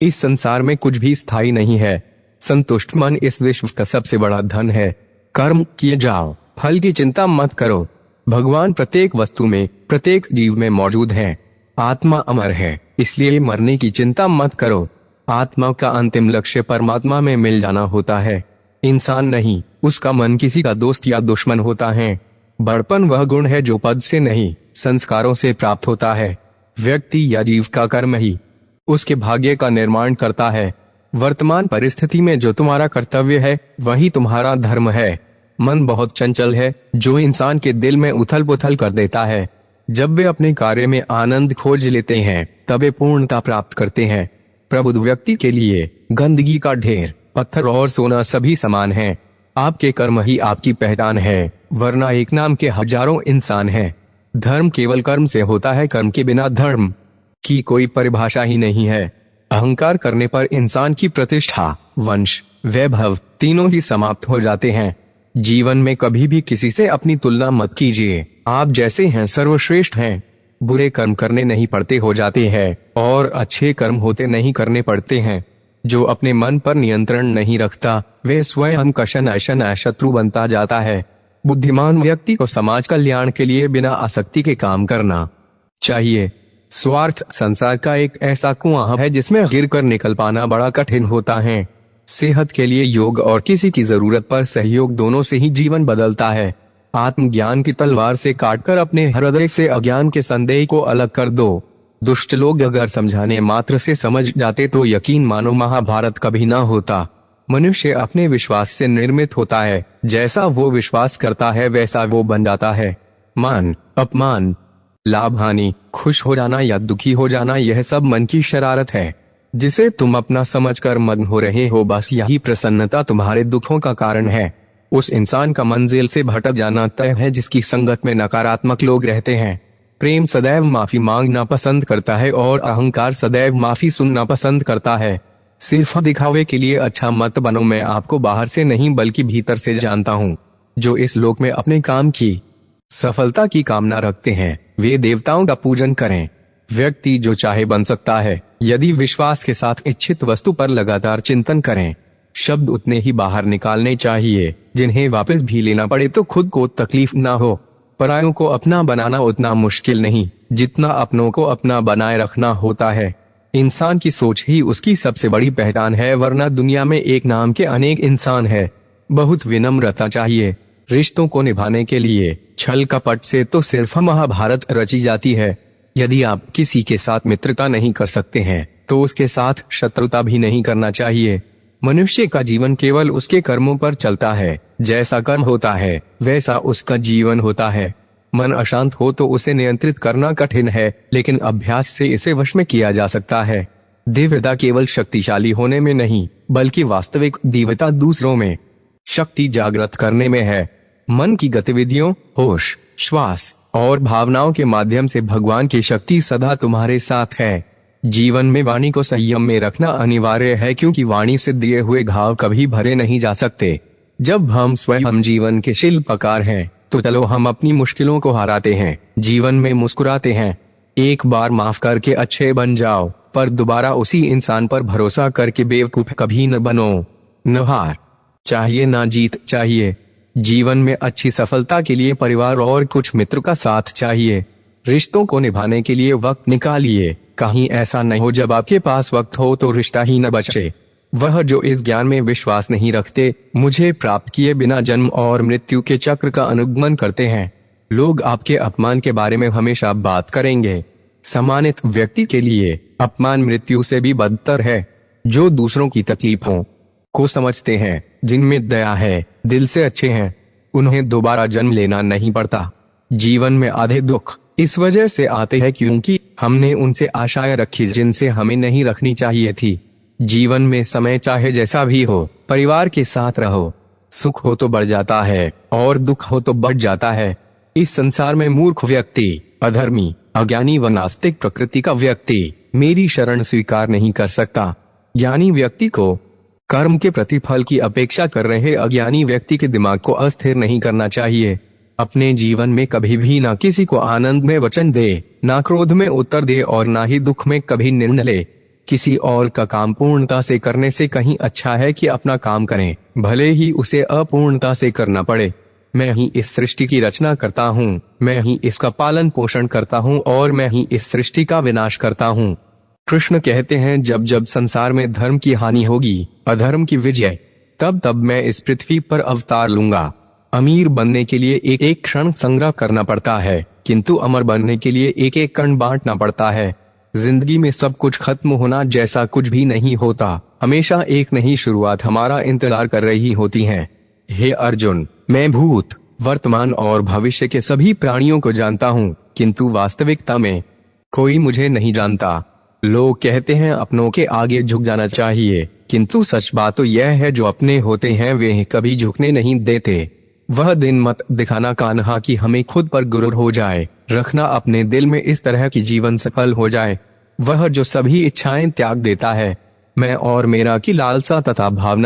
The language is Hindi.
इस संसार में कुछ भी स्थायी नहीं है। संतुष्ट मन इस विश्व का सबसे बड़ा धन है। कर्म किए जाओ, फल की चिंता मत करो। भगवान प्रत्येक वस्तु में, प्रत्येक जीव में मौजूद है। आत्मा अमर है, इसलिए मरने की चिंता मत करो। आत्मा का अंतिम लक्ष्य परमात्मा में मिल जाना होता है, इंसान नहीं। उसका मन किसी का दोस्त या दुश्मन होता है। बड़पन वह गुण है जो पद से नहीं, संस्कारों से प्राप्त होता है। व्यक्ति या जीव का कर्म ही उसके भाग्य का निर्माण करता है। वर्तमान परिस्थिति में जो तुम्हारा कर्तव्य है वही तुम्हारा धर्म है। मन बहुत चंचल है, जो इंसान के दिल में उथल पुथल कर देता है। जब वे अपने कार्य में आनंद खोज लेते हैं तब वे पूर्णता प्राप्त करते हैं। प्रबुद्ध व्यक्ति के लिए गंदगी का ढेर, पत्थर और सोना सभी समान हैं। आपके कर्म ही आपकी पहचान है, वरना एक नाम के हजारों इंसान हैं। धर्म केवल कर्म से होता है, कर्म के बिना धर्म की कोई परिभाषा ही नहीं है। अहंकार करने पर इंसान की प्रतिष्ठा, वंश, वैभव तीनों ही समाप्त हो जाते हैं। जीवन में कभी भी किसी से अपनी तुलना मत कीजिए। आप जैसे हैं सर्वश्रेष्ठ हैं। बुरे कर्म करने नहीं पड़ते हो जाते हैं और अच्छे कर्म होते नहीं करने पड़ते हैं। जो अपने मन पर नियंत्रण नहीं रखता वे स्वयं का शनाय शत्रु बनता जाता है। बुद्धिमान व्यक्ति को समाज कल्याण के लिए बिना आसक्ति के काम करना चाहिए। स्वार्थ संसार का एक ऐसा कुआं है जिसमें गिरकर निकल पाना बड़ा कठिन होता है। सेहत के लिए योग और किसी की जरूरत पर सहयोग दोनों से ही जीवन बदलता है। आत्मज्ञान की तलवार से काटकर अपने हृदय से अज्ञान के संदेह को अलग कर दो। दुष्ट लोग अगर समझाने मात्र से समझ जाते तो यकीन मानो महाभारत कभी ना होता। मनुष्य अपने विश्वास से निर्मित होता है, जैसा वो विश्वास करता है वैसा वो बन जाता है। मान, अपमान, लाभ हानि, खुश हो जाना या दुखी हो जाना, यह सब मन की शरारत है जिसे तुम अपना समझकर मग्न हो रहे हो। बस यही प्रसन्नता तुम्हारे दुखों का कारण है। उस इंसान का मंजिल से भटक जाना तय है जिसकी संगत में नकारात्मक लोग रहते हैं। प्रेम सदैव माफी मांगना पसंद करता है और अहंकार सदैव माफी सुनना पसंद करता है। सिर्फ दिखावे के लिए अच्छा मत बनो। मैं आपको बाहर से नहीं बल्कि भीतर से जानता हूँ। जो इस लोक में अपने काम की सफलता की कामना रखते हैं वे देवताओं का पूजन करें। व्यक्ति जो चाहे बन सकता है यदि विश्वास के साथ इच्छित वस्तु पर लगातार चिंतन करें। शब्द उतने ही बाहर निकालने चाहिए जिन्हें वापस भी लेना पड़े तो खुद को तकलीफ ना हो। परायों को अपना बनाना उतना मुश्किल नहीं जितना अपनों को अपना बनाए रखना होता है। इंसान की सोच ही उसकी सबसे बड़ी पहचान है, वरना दुनिया में एक नाम के अनेक इंसान है। बहुत विनम्रता चाहिए। रिश्तों को निभाने के लिए छल कपट से तो सिर्फ महाभारत रची जाती है। यदि आप किसी के साथ मित्रता नहीं कर सकते हैं तो उसके साथ शत्रुता भी नहीं करना चाहिए। मनुष्य का जीवन केवल उसके कर्मों पर चलता है। जैसा कर्म होता है वैसा उसका जीवन होता है। मन अशांत हो तो उसे नियंत्रित करना कठिन है, लेकिन अभ्यास से इसे वश में किया जा सकता है। दिव्यता केवल शक्तिशाली होने में नहीं बल्कि वास्तविक दिव्यता दूसरों में शक्ति जागृत करने में है। मन की गतिविधियों, होश, श्वास और भावनाओं के माध्यम से भगवान की शक्ति सदा तुम्हारे साथ है। जीवन में वाणी को संयम में रखना अनिवार्य है, क्योंकि वाणी से दिए हुए घाव कभी भरे नहीं जा सकते। जब हम स्वयं जीवन के शिल्पकार हैं तो चलो हम अपनी मुश्किलों को हराते हैं, जीवन में मुस्कुराते हैं। एक बार माफ करके अच्छे बन जाओ, पर दोबारा उसी इंसान पर भरोसा करके बेवकूफ कभी न बनो। न हार चाहिए ना जीत चाहिए। जीवन में अच्छी सफलता के लिए परिवार और कुछ मित्र का साथ चाहिए। रिश्तों को निभाने के लिए वक्त निकालिए। कहीं ऐसा नहीं हो जब आपके पास वक्त हो तो रिश्ता ही न बचे। वह जो इस ज्ञान में विश्वास नहीं रखते, मुझे प्राप्त किए बिना जन्म और मृत्यु के चक्र का अनुगमन करते हैं। लोग आपके अपमान के बारे में हमेशा बात करेंगे। सम्मानित व्यक्ति के लिए अपमान मृत्यु से भी बदतर है। जो दूसरों की तकलीफों को समझते हैं, जिनमें दया है, दिल से अच्छे हैं, उन्हें दोबारा जन्म लेना नहीं पड़ता। जीवन में आधे दुख इस वजह से आते हैं क्योंकि हमने उनसे आशाएं रखी जिनसे हमें नहीं रखनी चाहिए थी। जीवन में समय चाहे जैसा भी हो, परिवार के साथ रहो। सुख हो तो बढ़ जाता है और दुख हो तो बढ़ जाता है। इस संसार में मूर्ख व्यक्ति, अधर्मी, अज्ञानी व नास्तिक प्रकृति का व्यक्ति मेरी शरण स्वीकार नहीं कर सकता। ज्ञानी व्यक्ति को कर्म के प्रतिफल की अपेक्षा कर रहे अज्ञानी व्यक्ति के दिमाग को अस्थिर नहीं करना चाहिए। अपने जीवन में कभी भी ना किसी को आनंद में वचन दे, ना क्रोध में उत्तर दे और ना ही दुख में कभी निर्णय ले। किसी और का काम पूर्णता से करने से कहीं अच्छा है कि अपना काम करें, भले ही उसे अपूर्णता से करना पड़े। मैं ही इस सृष्टि की रचना करता हूँ, मैं ही इसका पालन पोषण करता हूँ और मैं ही इस सृष्टि का विनाश करता हूँ। कृष्ण कहते हैं, जब जब संसार में धर्म की हानि होगी, अधर्म की विजय, तब तब मैं इस पृथ्वी पर अवतार लूंगा। अमीर बनने के लिए एक एक क्षण संग्रह करना पड़ता है, किंतु अमर बनने के लिए एक एक कण बांटना पड़ता है। जिंदगी में सब कुछ खत्म होना जैसा कुछ भी नहीं होता, हमेशा एक नई शुरुआत हमारा इंतजार कर रही होती है। हे अर्जुन, मैं भूत, वर्तमान और भविष्य के सभी प्राणियों को जानता हूँ, किंतु वास्तविकता में कोई मुझे नहीं जानता। लोग कहते हैं अपनों के आगे झुक जाना चाहिए, किंतु सच बात तो यह है, जो अपने होते हैं वे कभी झुकने नहीं देते। वह दिन मत दिखाना कान्हा कि हमें खुद पर गुरूर हो जाए, रखना अपने दिल में इस तरह की जीवन सफल हो जाए। वह जो सभी इच्छाएं त्याग देता है, मैं और मेरा की लालसा तथा भावना